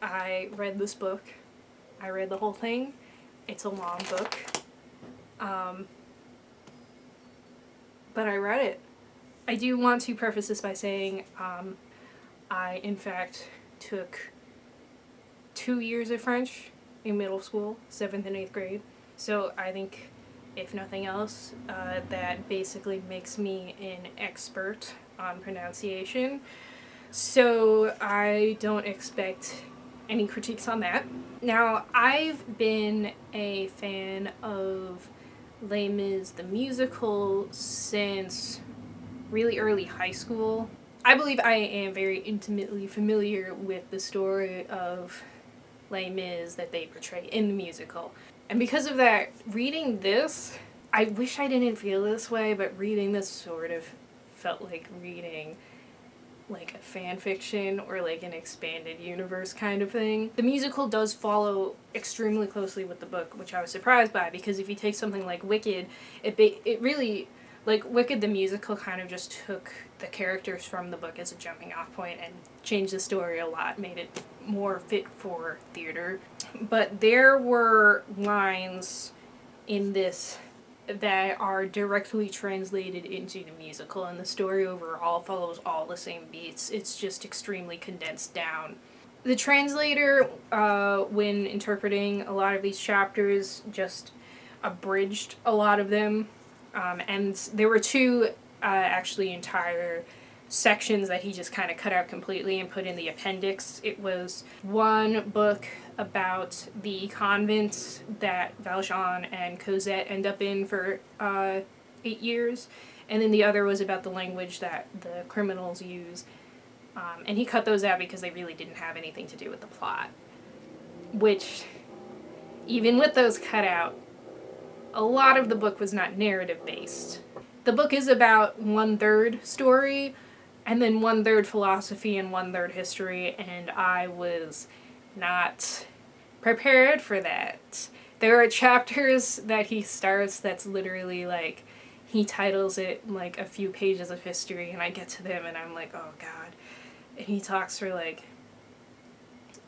I read this book. I read the whole thing. It's a long book. But I read it. I do want to preface this by saying I, in fact, took 2 years of French in middle school, 7th and 8th grade. So I think, if nothing else, that basically makes me an expert on pronunciation. So I don't expect any critiques on that. Now, I've been a fan of Les Mis the musical since really early high school. I believe I am very intimately familiar with the story of Les Mis that they portray in the musical. And because of that, reading this, I wish I didn't feel this way, but reading this sort of felt like reading like a fan fiction or like an expanded universe kind of thing. The musical does follow extremely closely with the book, which I was surprised by, because if you take something like Wicked, it really, like Wicked the musical kind of just took the characters from the book as a jumping off point and changed the story a lot, made it more fit for theater. But there were lines in this that are directly translated into the musical, and the story overall follows all the same beats. It's just extremely condensed down. The translator, when interpreting a lot of these chapters, just abridged a lot of them, and there were two actually entire sections that he just kind of cut out completely and put in the appendix. It was one book about the convent that Valjean and Cosette end up in for 8 years, and then the other was about the language that the criminals use, and he cut those out because they really didn't have anything to do with the plot, which, even with those cut out, a lot of the book was not narrative based. The book is about 1/3 story, and then 1/3 philosophy and 1/3 history, and I was not prepared for that. There are chapters that he starts that's literally like, he titles it like a few pages of history, and I get to them and I'm like, oh god. And he talks for like,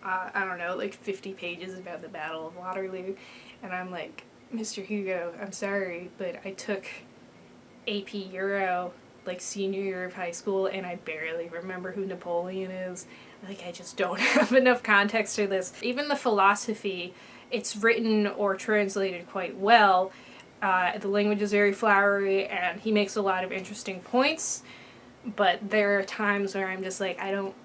I don't know, like 50 pages about the Battle of Waterloo, and I'm like, Mr. Hugo, I'm sorry, but I took AP Euro like senior year of high school, and I barely remember who Napoleon is. Like, I just don't have enough context for this. Even the philosophy, it's written or translated quite well. The language is very flowery, and he makes a lot of interesting points, but there are times where I'm just like, I don't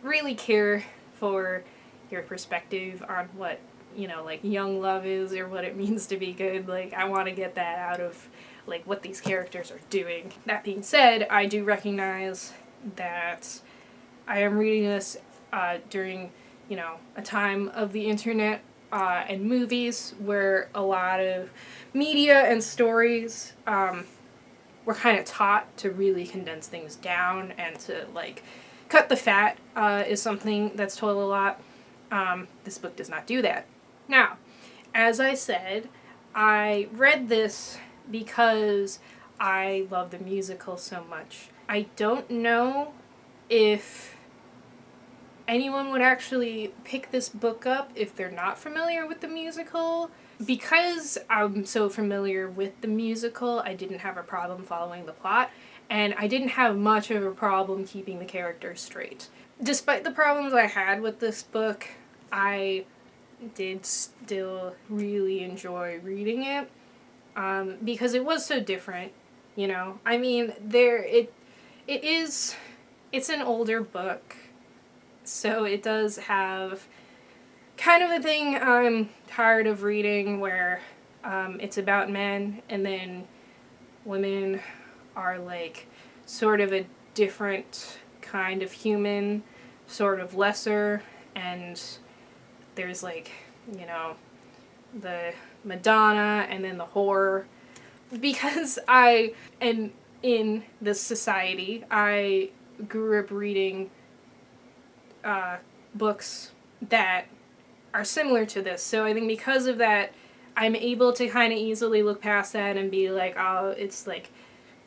really care for your perspective on what, you know, like young love is or what it means to be good. Like, I want to get that out of like what these characters are doing. That being said, I do recognize that I am reading this during, you know, a time of the internet and movies where a lot of media and stories were kind of taught to really condense things down and to like cut the fat is something that's told a lot. This book does not do that. Now, as I said, I read this because I love the musical so much. I don't know if anyone would actually pick this book up if they're not familiar with the musical. Because I'm so familiar with the musical, I didn't have a problem following the plot, and I didn't have much of a problem keeping the characters straight. Despite the problems I had with this book, I did still really enjoy reading it. Because it was so different, you know. I mean, it's an older book, so it does have kind of a thing I'm tired of reading where it's about men and then women are like sort of a different kind of human, sort of lesser, and there's like, you know, the Madonna and then the horror. Because I am in this society, I grew up reading books that are similar to this, so I think because of that I'm able to kind of easily look past that and be like, oh, it's like,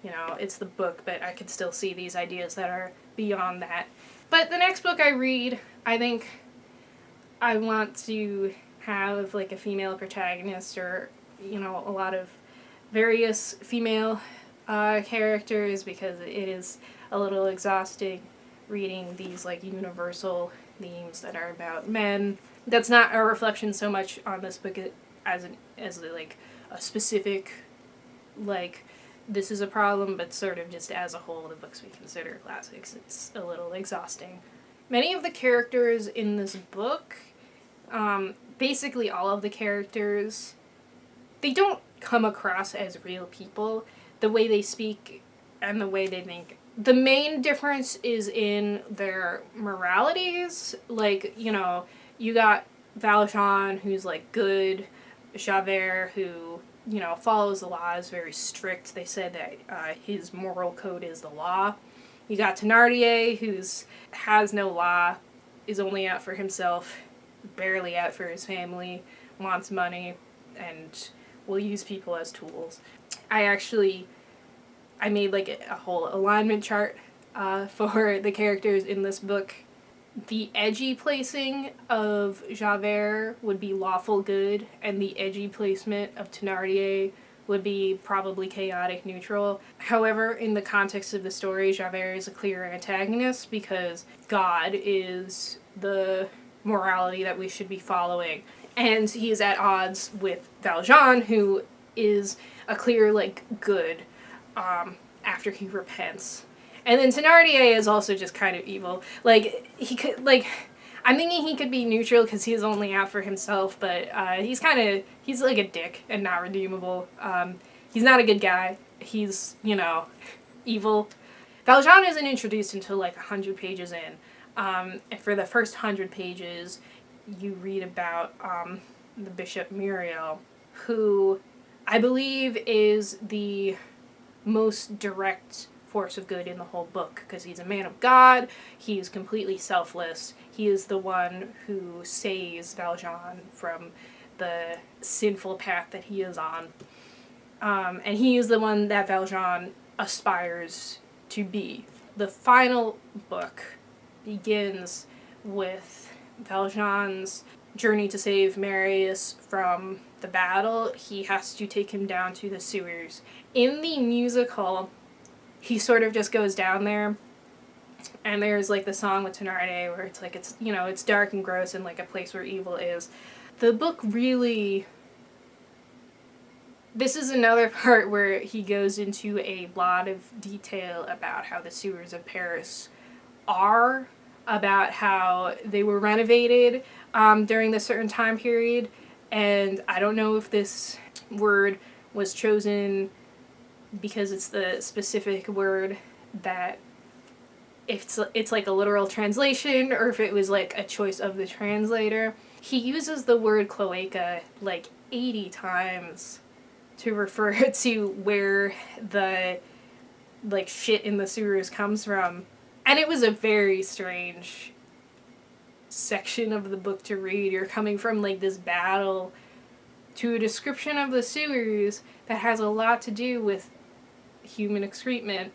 you know, it's the book, but I could still see these ideas that are beyond that. But the next book I read, I think I want to have like a female protagonist, or you know, a lot of various female characters, because it is a little exhausting reading these like universal themes that are about men. That's not a reflection so much on this book as like a specific, like, this is a problem, but sort of just as a whole, the books we consider classics, it's a little exhausting. Many of the characters in this book, basically all of the characters, they don't come across as real people. The way they speak and the way they think. The main difference is in their moralities. Like, you know, you got Valjean, who's like good, Javert, who, you know, follows the law, is very strict. They said that his moral code is the law. You got Thénardier, who's has no law, is only out for himself, barely out for his family, wants money, and will use people as tools. I made like a whole alignment chart for the characters in this book. The edgy placing of Javert would be lawful good, and the edgy placement of Thénardier would be probably chaotic neutral. However, in the context of the story, Javert is a clear antagonist because God is the morality that we should be following. And he is at odds with Valjean, who is a clear, like, good after he repents. And then Thénardier is also just kind of evil. Like, he could, like, I'm thinking he could be neutral because he's only out for himself, but he's like a dick and not redeemable. He's not a good guy. He's, you know, evil. Valjean isn't introduced until like 100 pages in. And for the first 100 pages, you read about the Bishop Muriel, who I believe is the most direct force of good in the whole book, because he's a man of God, he is completely selfless, he is the one who saves Valjean from the sinful path that he is on, and he is the one that Valjean aspires to be. The final book begins with Valjean's journey to save Marius from the battle. He has to take him down to the sewers. In the musical, he sort of just goes down there, and there's like the song with Thénardier where it's like, it's, you know, it's dark and gross and like a place where evil is. The book really, this is another part where he goes into a lot of detail about how the sewers of Paris are, about how they were renovated during this certain time period, and I don't know if this word was chosen because it's the specific word that it's like a literal translation, or if it was like a choice of the translator. He uses the word cloaca like 80 times to refer to where the like shit in the sewers comes from. And it was a very strange section of the book to read. You're coming from like this battle to a description of the sewers that has a lot to do with human excrement,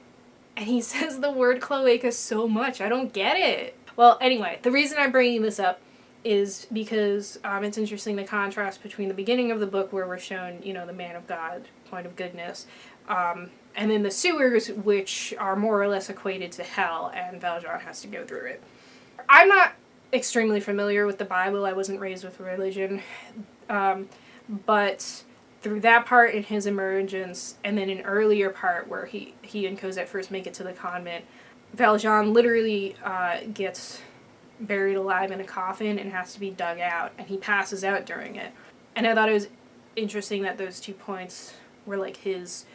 and he says the word cloaca so much. I don't get it. Well, anyway, the reason I'm bringing this up is because it's interesting the contrast between the beginning of the book, where we're shown, you know, the man of God, point of goodness, and then the sewers, which are more or less equated to hell, and Valjean has to go through it. I'm not extremely familiar with the Bible. I wasn't raised with religion, but through that part in his emergence, and then an earlier part where he and Cosette first make it to the convent, Valjean literally gets buried alive in a coffin and has to be dug out, and he passes out during it. And I thought it was interesting that those 2 points were like his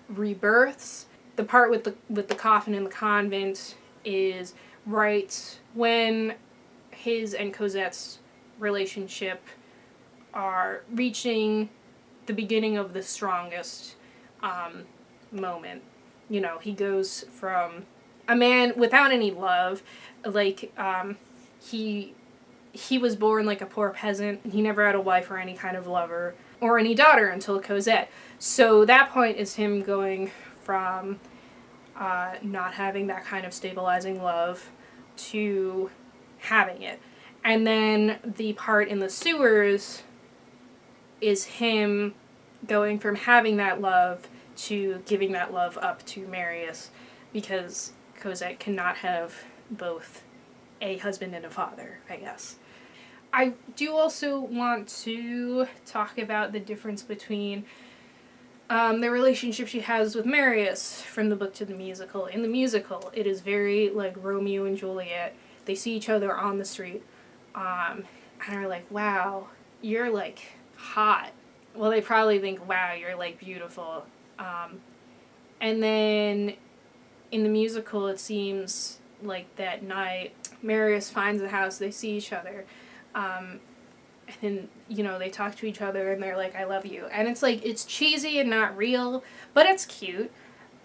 rebirths. The part with the coffin in the convent is right when his and Cosette's relationship are reaching the beginning of the strongest moment. You know, he goes from a man without any love, like, he was born like a poor peasant. He never had a wife or any kind of lover or any daughter until Cosette. So that point is him going from not having that kind of stabilizing love to having it. And then the part in the sewers is him going from having that love to giving that love up to Marius, because Cosette cannot have both a husband and a father, I guess. I do also want to talk about the difference between the relationship she has with Marius from the book to the musical. In the musical, it is very like Romeo and Juliet. They see each other on the street, and are like, wow, you're like hot. Well, they probably think, wow, you're like beautiful. And then in the musical, it seems like that night, Marius finds a house, they see each other, and then, you know, they talk to each other and they're like, I love you. And it's like, it's cheesy and not real, but it's cute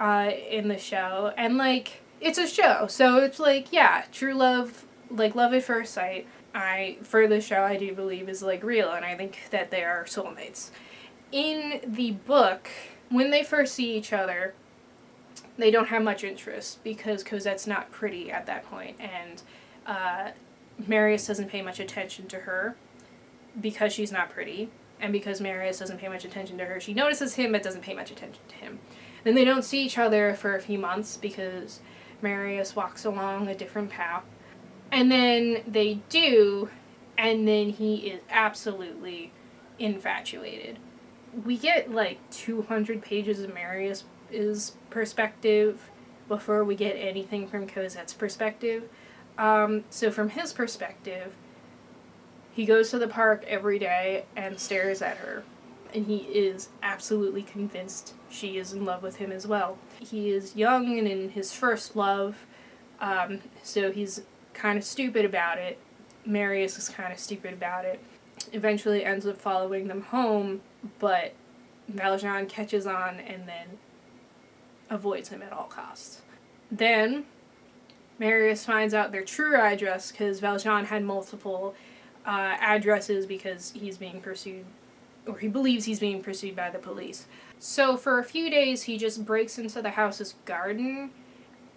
in the show. And like, it's a show, so it's like, yeah, true love, like love at first sight, for the show, I do believe is like real, and I think that they are soulmates. In the book, when they first see each other, they don't have much interest because Cosette's not pretty at that point, and Marius doesn't pay much attention to her because she's not pretty, and because Marius doesn't pay much attention to her, she notices him but doesn't pay much attention to him. Then they don't see each other for a few months because Marius walks along a different path, and then they do, and then he is absolutely infatuated. We get like 200 pages of Marius's perspective before we get anything from Cosette's perspective. So from his perspective, he goes to the park every day and stares at her, and he is absolutely convinced she is in love with him as well. He is young and in his first love, so he's kind of stupid about it. Marius is kind of stupid about it. Eventually ends up following them home, but Valjean catches on and then avoids him at all costs. Then Marius finds out their true address because Valjean had multiple addresses because he's being pursued, or he believes he's being pursued by the police. So for a few days he just breaks into the house's garden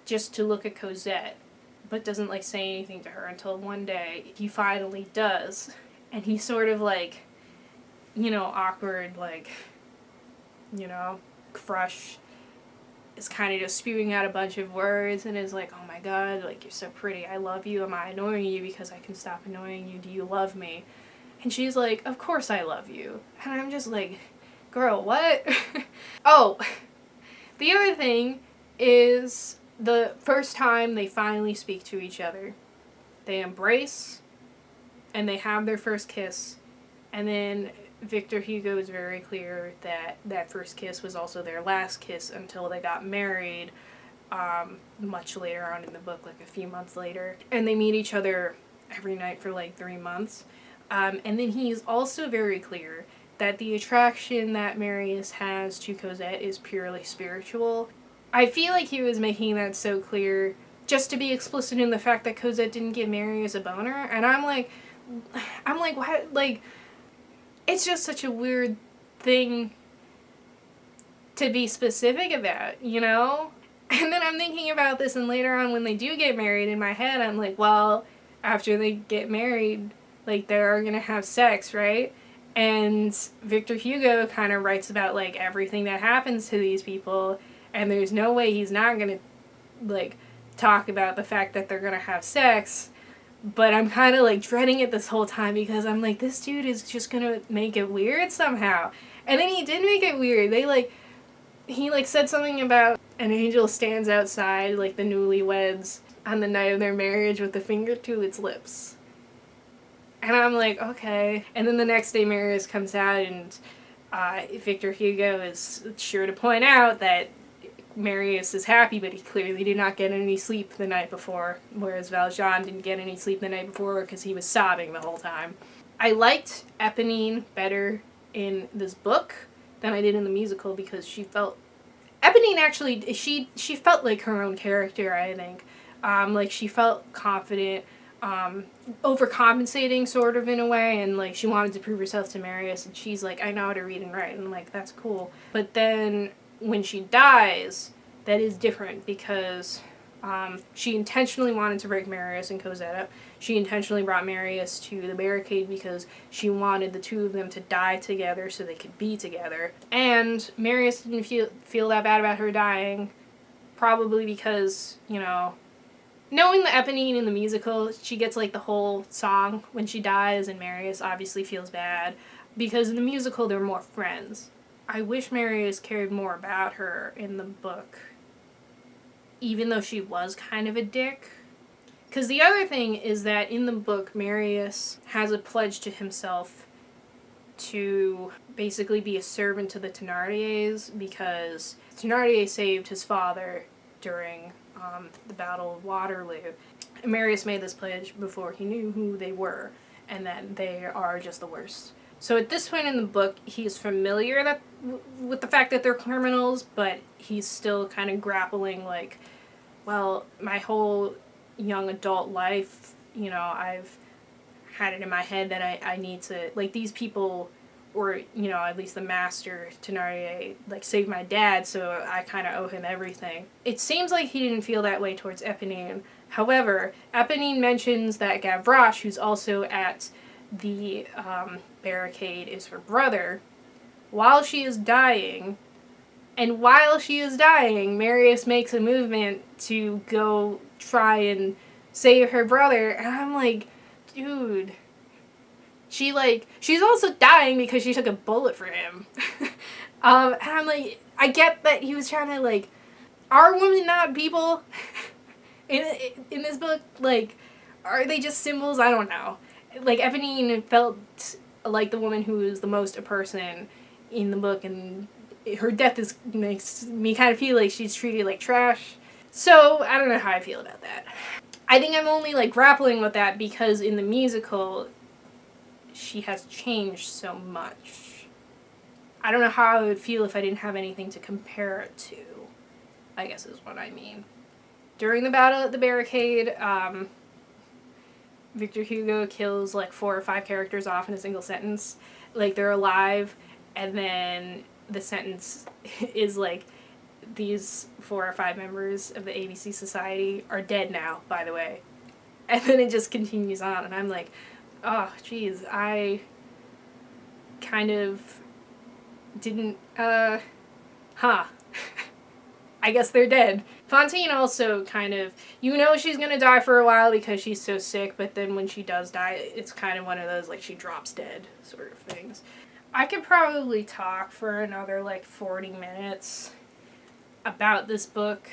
just to look at Cosette, but doesn't like say anything to her until one day he finally does, and he's sort of like, you know, awkward, like, you know, crush is kind of just spewing out a bunch of words and is like, oh my god, like, you're so pretty, I love you, am I annoying you because I can stop annoying you, do you love me? And she's like, of course I love you. And I'm just like, girl, what? Oh, the other thing is the first time they finally speak to each other, they embrace and they have their first kiss, and then Victor Hugo is very clear that that first kiss was also their last kiss until they got married, much later on in the book, like a few months later. And they meet each other every night for like 3 months. And then he's also very clear that the attraction that Marius has to Cosette is purely spiritual. I feel like he was making that so clear just to be explicit in the fact that Cosette didn't give Marius a boner, and I'm like, what? Like, it's just such a weird thing to be specific about, you know? And then I'm thinking about this, and later on when they do get married, in my head I'm like, well, after they get married, like, they're gonna have sex, right? And Victor Hugo kind of writes about, like, everything that happens to these people, and there's no way he's not gonna, like, talk about the fact that they're gonna have sex. But I'm kind of, like, dreading it this whole time because I'm like, this dude is just gonna make it weird somehow. And then he did make it weird. He, like, said something about an angel stands outside, like, the newlyweds on the night of their marriage with a finger to its lips. And I'm like, okay. And then the next day Marius comes out, and Victor Hugo is sure to point out that Marius is happy, but he clearly did not get any sleep the night before, whereas Valjean didn't get any sleep the night before because he was sobbing the whole time. I liked Eponine better in this book than I did in the musical because she felt... Eponine actually, she felt like her own character, I think. Like, she felt confident, overcompensating sort of in a way, and like she wanted to prove herself to Marius, and she's like, I know how to read and write, and I'm like, that's cool. But then when she dies, that is different because She intentionally wanted to break Marius and Cosette up. She intentionally brought Marius to the Barricade because she wanted the two of them to die together so they could be together. And Marius didn't feel that bad about her dying, probably because, you know, knowing the Eponine in the musical, she gets like the whole song when she dies, and Marius obviously feels bad because in the musical they're more friends. I wish Marius cared more about her in the book, even though she was kind of a dick. Because the other thing is that in the book, Marius has a pledge to himself to basically be a servant to the Thénardiers because Thénardier saved his father during the Battle of Waterloo. And Marius made this pledge before he knew who they were, and that they are just the worst. So at this point in the book, he's familiar with the fact that they're criminals, but he's still kind of grappling like, well, my whole young adult life, you know, I've had it in my head that I need to, like, these people, or, you know, at least the master, Thénardier, like, saved my dad, so I kind of owe him everything. It seems like he didn't feel that way towards Eponine. However, Eponine mentions that Gavroche, who's also at the Barricade, is her brother, while she is dying. And while she is dying, Marius makes a movement to go try and save her brother. And I'm like, dude. She's also dying because she took a bullet for him. And I'm like, I get that he was trying to, like, are women not people? in this book? Like, are they just symbols? I don't know. Like, Eponine felt like the woman who is the most a person in the book, and her death makes me kind of feel like she's treated like trash. So, I don't know how I feel about that. I think I'm only, like, grappling with that because in the musical, she has changed so much. I don't know how I would feel if I didn't have anything to compare it to, I guess is what I mean. During the battle at the Barricade, Victor Hugo kills, like, 4 or 5 characters off in a single sentence. Like, they're alive, and then the sentence is like, these 4 or 5 members of the ABC Society are dead now, by the way. And then it just continues on, and I'm like, oh, geez, I kind of didn't, I guess they're dead. Fantine also kind of, you know she's gonna die for a while because she's so sick, but then when she does die, it's kind of one of those, like, she drops dead sort of things. I could probably talk for another, like, 40 minutes about this book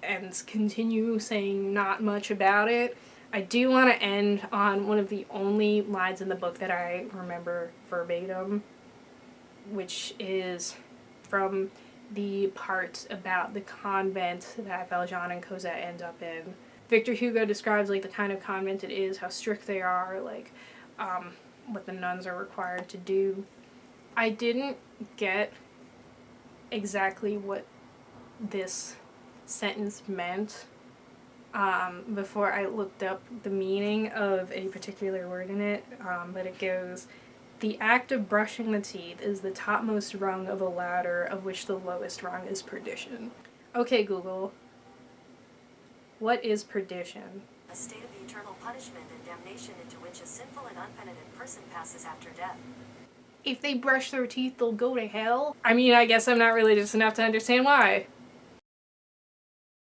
and continue saying not much about it. I do want to end on one of the only lines in the book that I remember verbatim, which is from the part about the convent that Valjean and Cosette end up in. Victor Hugo describes, like, the kind of convent it is, how strict they are, like, what the nuns are required to do. I didn't get exactly what this sentence meant before I looked up the meaning of a particular word in it, but it goes, the act of brushing the teeth is the topmost rung of a ladder of which the lowest rung is perdition. Okay, Google, what is perdition? A state of eternal punishment and damnation into which a sinful and unpenitent person passes after death. If they brush their teeth, they'll go to hell? I mean, I guess I'm not religious enough to understand why.